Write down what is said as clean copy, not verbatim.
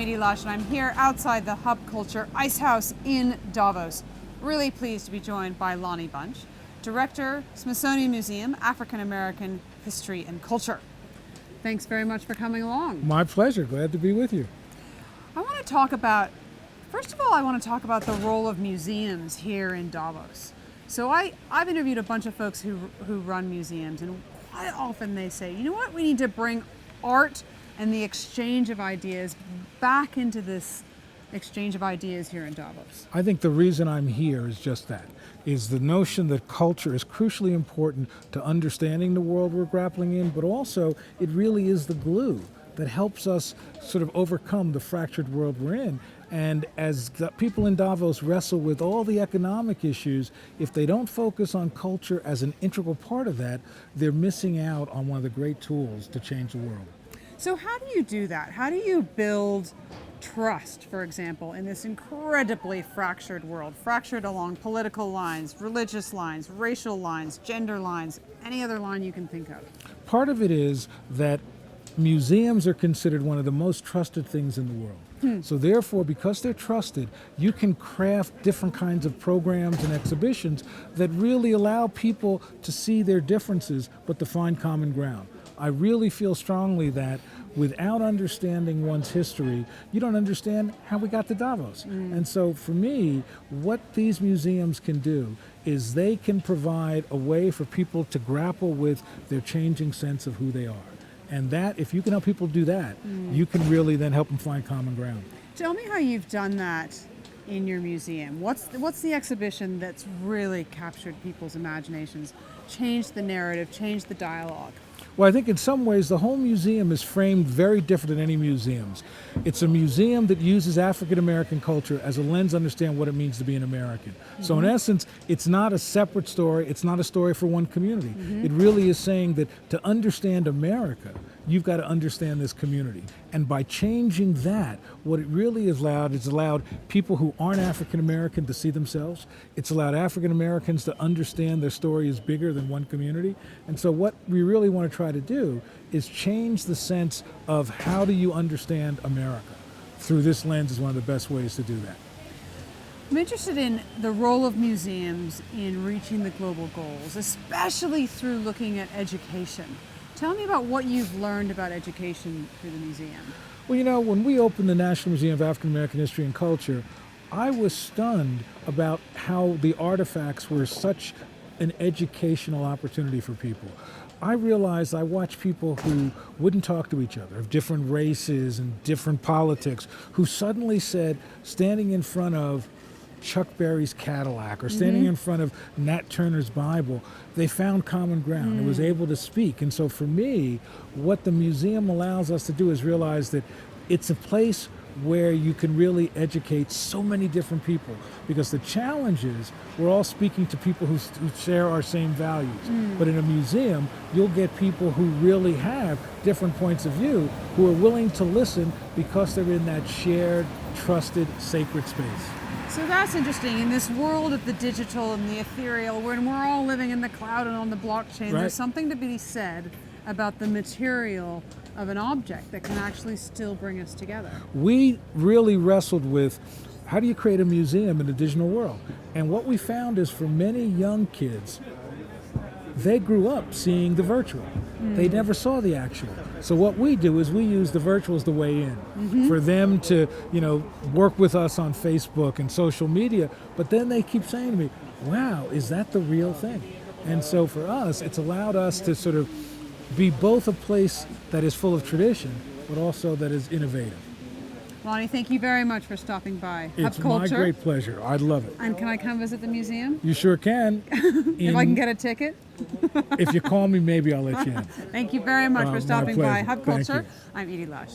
Edie Lush, and I'm here outside the Hub Culture Ice House in Davos. Really pleased to be joined by Lonnie Bunch, Director, Smithsonian Museum, African American History and Culture. Thanks very much for coming along. My pleasure. Glad to be with you. I want to talk about, first of all, I want to talk about the role of museums here in Davos. So I've interviewed a bunch of folks who run museums, and quite often they say, you know what, we need to bring art and the exchange of ideas back into this exchange of ideas here in Davos. I think the reason I'm here is just that, is the notion that culture is crucially important to understanding the world we're grappling in, but also it really is the glue that helps us sort of overcome the fractured world we're in. And as the people in Davos wrestle with all the economic issues, if they don't focus on culture as an integral part of that, they're missing out on one of the great tools to change the world. So how do you do that? How do you build trust, for example, in this incredibly fractured world, fractured along political lines, religious lines, racial lines, gender lines, any other line you can think of? Part of it is that museums are considered one of the most trusted things in the world. So therefore, because they're trusted, you can craft different kinds of programs and exhibitions that really allow people to see their differences, but to find common ground. I really feel strongly that without understanding one's history, you don't understand how we got to Davos. And so for me, what these museums can do is they can provide a way for people to grapple with their changing sense of who they are. And that, if you can help people do that, you can really then help them find common ground. Tell me how you've done that in your museum. What's the exhibition that's really captured people's imaginations, changed the narrative, changed the dialogue? Well, I think in some ways the whole museum is framed very different than any museums. It's a museum that uses African American culture as a lens to understand what it means to be an American. So in essence, it's not a separate story, it's not a story for one community. It really is saying that to understand America, you've got to understand this community. And by changing that, what it really has allowed is allowed people who aren't African American to see themselves. It's allowed African Americans to understand their story is bigger than one community. And so what we really want to try to do is change the sense of how do you understand America. Through this lens is one of the best ways to do that. I'm interested in the role of museums in reaching the global goals, especially through looking at education. Tell me about what you've learned about education through the museum. Well, you know, when we opened the National Museum of African American History and Culture, I was stunned about how the artifacts were such an educational opportunity for people. I realized I watched people who wouldn't talk to each other, of different races and different politics, who suddenly said, standing in front of Chuck Berry's Cadillac or standing in front of Nat Turner's Bible, they found common ground and was able to speak. And so for me, what the museum allows us to do is realize that it's a place where you can really educate so many different people, because the challenge is we're all speaking to people who share our same values. But in a museum, you'll get people who really have different points of view, who are willing to listen because they're in that shared, trusted, sacred space. So that's interesting. In this world of the digital and the ethereal, when we're all living in the cloud and on the blockchain, there's something to be said about the material of an object that can actually still bring us together. We really wrestled with how do you create a museum in the digital world? And what we found is for many young kids, they grew up seeing the virtual. They never saw the actual. So what we do is we use the virtual as the way in for them to, work with us on Facebook and social media. But then they keep saying to me, wow, is that the real thing? And so for us, it's allowed us to sort of be both a place that is full of tradition, but also that is innovative. Lonnie, thank you very much for stopping by. It's Hub Culture. my great pleasure. I'd love it. And can I come visit the museum? You sure can. If I can get a ticket? If you call me, maybe I'll let you in. Thank you very much for stopping by. Hub Thank Culture. you. I'm Edie Lush.